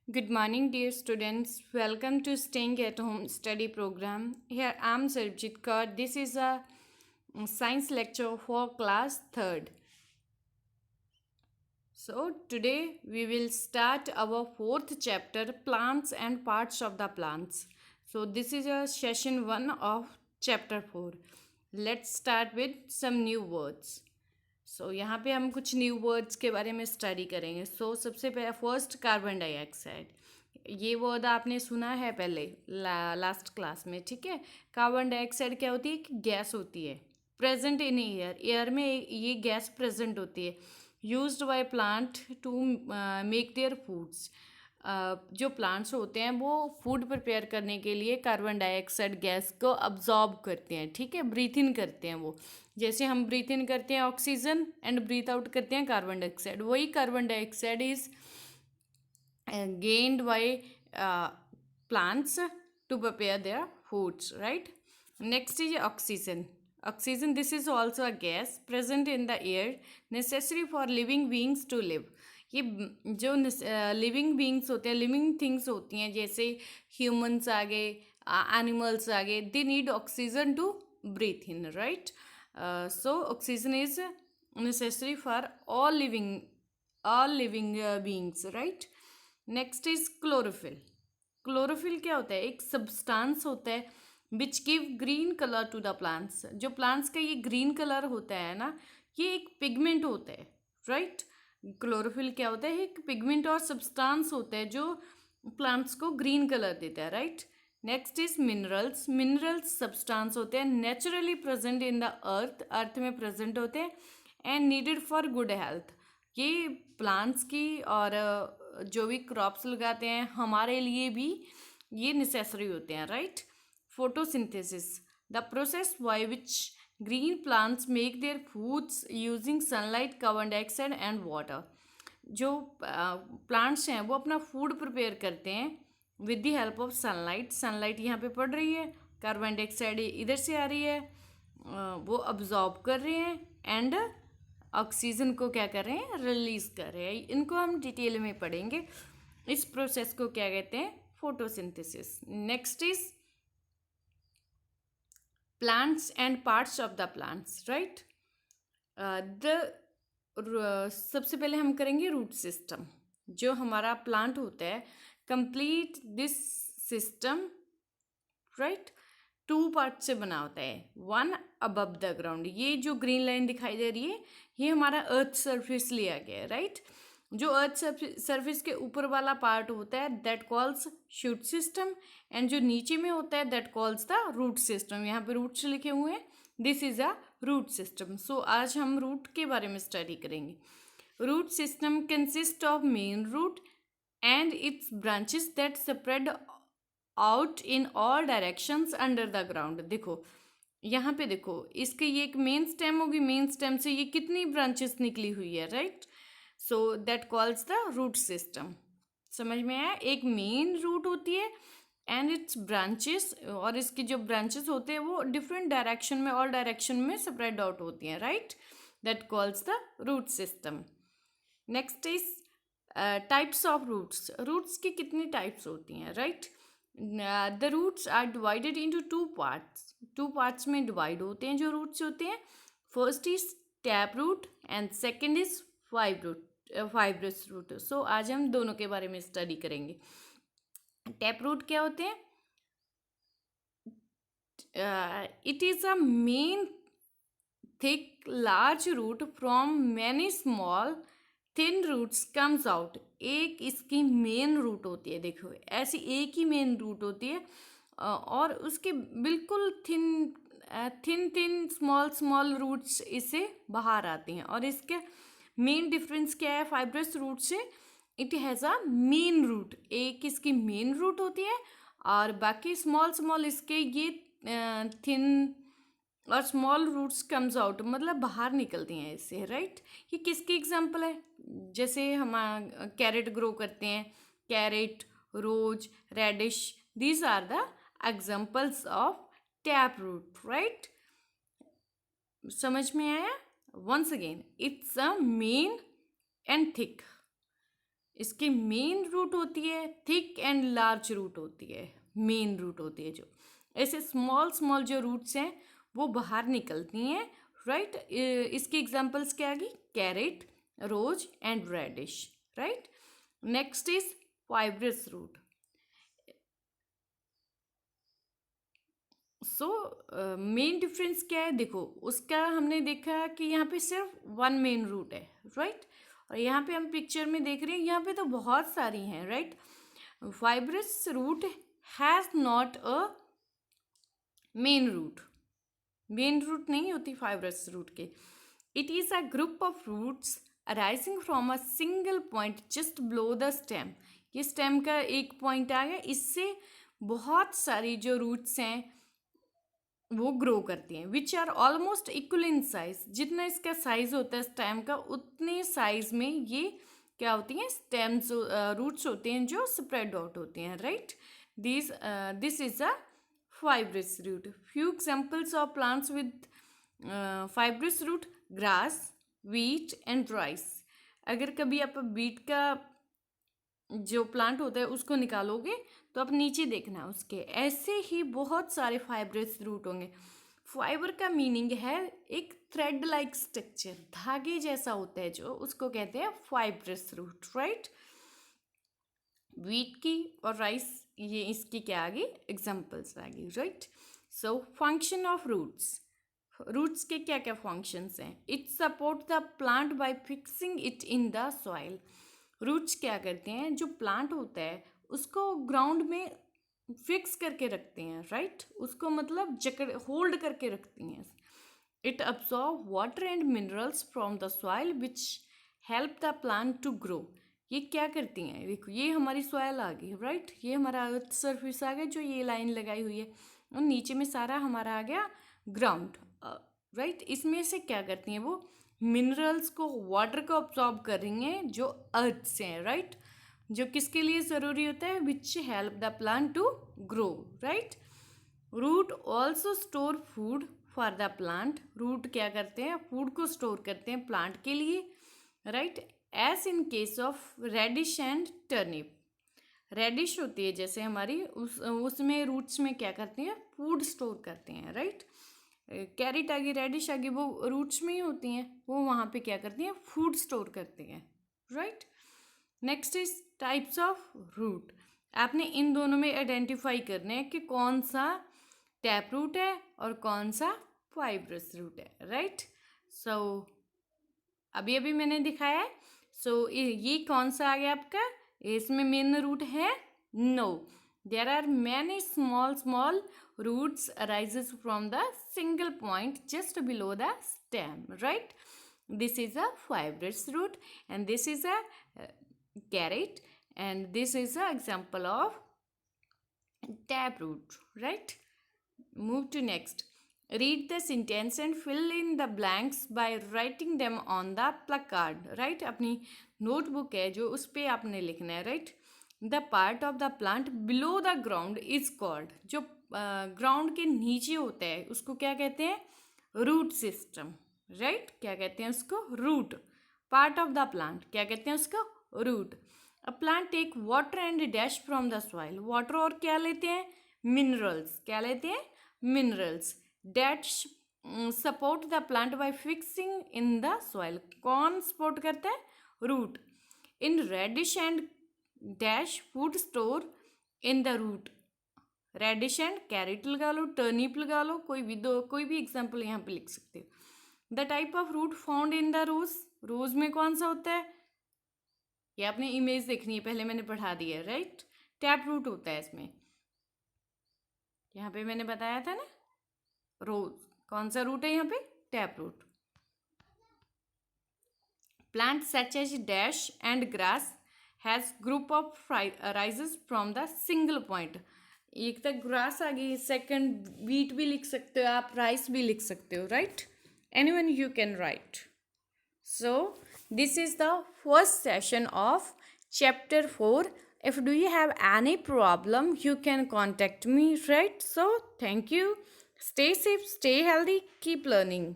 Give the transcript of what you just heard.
Good morning, dear students. Welcome to Staying at Home study program. Here I am Sarvjit Kaur. This is a science lecture for class 3rd. So today we will start our fourth chapter, plants and parts of the plants. So this is a session 1 of chapter 4. Let's start with some new words. यहाँ पे हम कुछ new words के बारे में study करेंगे. सबसे पहले फर्स्ट कार्बन डाइऑक्साइड. ये वर्ड आपने सुना है पहले लास्ट क्लास में. ठीक है. कार्बन डाइऑक्साइड क्या होती है? कि गैस होती है प्रेजेंट इन एयर में ये गैस प्रेजेंट होती है. Used by plant to make their foods. जो प्लांट्स होते हैं वो फूड प्रिपेयर करने के लिए कार्बन डाइऑक्साइड गैस को अब्जॉर्ब करते हैं. ठीक है. ब्रीथ इन करते हैं वो. जैसे हम ब्रीथ इन करते हैं ऑक्सीजन एंड ब्रीथ आउट करते हैं कार्बन डाइऑक्साइड. वही carbon dioxide is gained by plants to prepare their foods, right? Next is oxygen. Oxygen, this is also a gas present in the air, necessary for living beings to live. ये जो living beings होते हैं, living things होती हैं, जैसे humans आ गए, animals आ गए, they need oxygen to breathe in, right? So oxygen is necessary for all living beings, right? Next is chlorophyll. Chlorophyll क्या होता है? एक सब्सटेंस होता है which give green colour to the plants. जो प्लांट्स का ये ग्रीन कलर होता है ना, ये एक पिगमेंट होता है, राइट? क्लोरोफिल क्या होता है? एक पिगमेंट और सब्सटेंस होता है जो प्लांट्स को ग्रीन कलर देता है, right? Next is minerals. Minerals substance होते हैं naturally present in the earth में प्रेजेंट होते हैं and needed for good health. ये प्लांट्स की और जो भी क्रॉप्स लगाते हैं हमारे लिए भी ये नेसेसरी होते हैं, right? Photosynthesis, the process by which green plants make their foods using sunlight, carbon dioxide and water. जो प्लांट्स हैं वो अपना फूड प्रिपेयर करते हैं with the help of sunlight. Sunlight यहाँ पे पड़ रही है, कार्बन डाइऑक्साइड इधर से आ रही है, वो अब्जॉर्ब कर रहे हैं एंड ऑक्सीजन को क्या कर रहे हैं? रिलीज कर रहे हैं. इनको हम डिटेल में पढ़ेंगे. इस प्रोसेस को क्या कहते हैं? Photosynthesis. Next is plants and parts of the plants, right? सबसे पहले हम करेंगे रूट सिस्टम. जो हमारा प्लांट होता है, complete this system, right, 2 part से बना होता है. 1 अबव द ग्राउंड. ये जो ग्रीन लाइन दिखाई दे रही है ये हमारा अर्थ सरफेस लिया गया है, राइट? जो अर्थ सरफेस के ऊपर वाला पार्ट होता है that calls shoot system, and जो नीचे में होता है that calls the root system. यहाँ पे रूट्स लिखे हुए हैं. This is a root system. So आज हम रूट के बारे में स्टडी करेंगे. Root system consist of main root and its branches that spread out in all directions under the ground. देखो यहाँ पे देखो, इसके ये एक मेन स्टेम होगी. मेन स्टेम से ये कितनी ब्रांचेस निकली हुई है, right? So that calls the root system. समझ में आया? एक मेन रूट होती है एंड इट्स ब्रांचेस, और इसकी जो ब्रांचेस होते हैं वो डिफरेंट डायरेक्शन में, ऑल डायरेक्शन में स्प्रेड आउट होती हैं, right? That calls the root system. Next is types of roots. Roots की कितनी टाइप्स होती हैं, right? The roots are divided into 2 parts. 2 parts में डिवाइड होते हैं जो रूट्स होते हैं. First is tap root and second is fibrous root. So आज हम दोनों के बारे में स्टडी करेंगे. टैप रूट क्या होते हैं? It is a main thick large root from many small thin roots comes out. एक इसकी मेन रूट होती है. देखो ऐसी एक ही मेन रूट होती है और उसके बिल्कुल thin thin thin small small roots इससे बाहर आती हैं. और इसके मेन डिफरेंस क्या है फाइब्रस रूट से? It has a main root. एक इसकी मेन रूट होती है और बाकी स्मॉल स्मॉल इसके ये थिन और स्मॉल रूट्स कम्स आउट, मतलब बाहर निकलती हैं इससे, राइट? ये किसकी एग्जांपल है? जैसे हम कैरेट ग्रो करते हैं, carrot, rose, radish, these are the examples of tap root, right? समझ में आया? Once again, it's a main and thick. इसकी मेन रूट होती है, थिक एंड लार्ज रूट होती है, मेन रूट होती है जो। ऐसे स्मॉल स्मॉल जो रूट्स हैं वो बाहर निकलती हैं, राइट। इसकी एग्जांपल्स क्या आ गई, carrot, rose and radish, right. Next is fibrous root. So main difference क्या है, देखो उसका हमने देखा कि यहाँ पे सिर्फ वन मेन रूट है, राइट। और यहाँ पे हम पिक्चर में देख रहे हैं, यहाँ पे तो बहुत सारी हैं, right. Fibrous root has not a main root, main root नहीं होती फाइब्रस रूट के। It is a group of roots arising from a single point just below the stem. ये स्टेम का एक पॉइंट आ गया, इससे बहुत सारी जो रूट्स हैं वो ग्रो करती हैं, which are almost equal in size. जितना इसका साइज होता है स्टेम का, उतने साइज में ये क्या होती हैं, स्टेम्स रूट्स होते हैं जो स्प्रेड आउट होते हैं, right. This is a fibrous root. Few examples of plants with fibrous root: grass, wheat and rice. अगर कभी आप wheat का जो प्लांट होता है उसको निकालोगे तो आप नीचे देखना उसके ऐसे ही बहुत सारे फाइब्रस रूट होंगे। फाइबर का मीनिंग है एक थ्रेड लाइक स्ट्रक्चर, धागे जैसा होता है जो, उसको कहते हैं फाइब्रस रूट, राइट। वीट की और राइस, ये इसकी क्या आ गई, एग्जाम्पल्स आ गई, right. So function of roots, roots के क्या क्या फंक्शंस हैं। It support the plant by fixing it in the soil. Roots क्या करते हैं, जो प्लांट होता है उसको ग्राउंड में फिक्स करके रखते हैं, राइट। उसको मतलब जकड़ होल्ड करके रखती हैं। It absorb water and minerals from the soil which help the plant to grow. ये क्या करती हैं, देखो ये हमारी सॉइल आ गई, राइट। ये हमारा अर्थ सरफेस आ गया जो ये लाइन लगाई हुई है, और नीचे में सारा हमारा आ गया ग्राउंड, राइट। इसमें से क्या करती हैं, वो मिनरल्स को, वाटर को अब्सॉर्ब कर रही हैं जो अर्थ से हैं, राइट। जो किसके लिए ज़रूरी होता है, which help the plant to grow, right. Root also store food for the plant. Root क्या करते हैं, फूड को स्टोर करते हैं प्लांट के लिए, right. As in case of radish and turnip. Radish होती है जैसे हमारी, उसमें रूट्स में क्या करते हैं, फूड स्टोर करते हैं, राइट। कैरेट आ गई, रेडिश आ गई, वो रूट्स में ही होती हैं, वो वहाँ पे क्या करती हैं, फूड स्टोर करते हैं, right. Next is types of root. आपने इन दोनों में आइडेंटिफाई करना है कि कौन सा टैप रूट है और कौन सा फाइब्रस रूट है, राइट। सो अभी अभी मैंने दिखाया है। सो ये कौन सा आ गया आपका, इसमें मेन रूट है, no, there are many small small roots arises from the single point just below the stem, right. This is a fibrous root and this is a carrot and this is an example of taproot, right. Move to next. Read the sentence and fill in the blanks by writing them on the placard, right. अपनी notebook है जो, उस पर आपने लिखना है, right. The part of the plant below the ground is called. जो ground के नीचे होता है उसको क्या कहते हैं, रूट सिस्टम, राइट। क्या कहते हैं उसको, root. Part of the plant क्या कहते हैं उसको, root. A plant take water and dash from the soil. Water और क्या लेते हैं, मिनरल्स। क्या लेते हैं, minerals. Dash support the plant by fixing in the soil. कौन सपोर्ट करता है, root. In radish and dash food store in the root. Radish and carrot लगा लो, टर्निप लगा लो, कोई भी एग्जाम्पल यहाँ पे लिख सकते हो। The type of root found in the rose. Rose में कौन सा होता है, ये आपने इमेज देखनी है, पहले मैंने पढ़ा दी है, राइट। टैप रूट होता है इसमें, यहाँ पे मैंने बताया था ना, रोज कौन सा रूट है यहाँ पे, tap root. Plant such as dash and grass has group of rises from the single point. एक तक ग्रास आ गई, सेकंड वीट भी लिख सकते हो आप, राइस भी लिख सकते हो, right. Anyone you can write. So this is the first session of chapter 4. If do you have any problem, you can contact me, right. So thank you, stay safe, stay healthy, keep learning.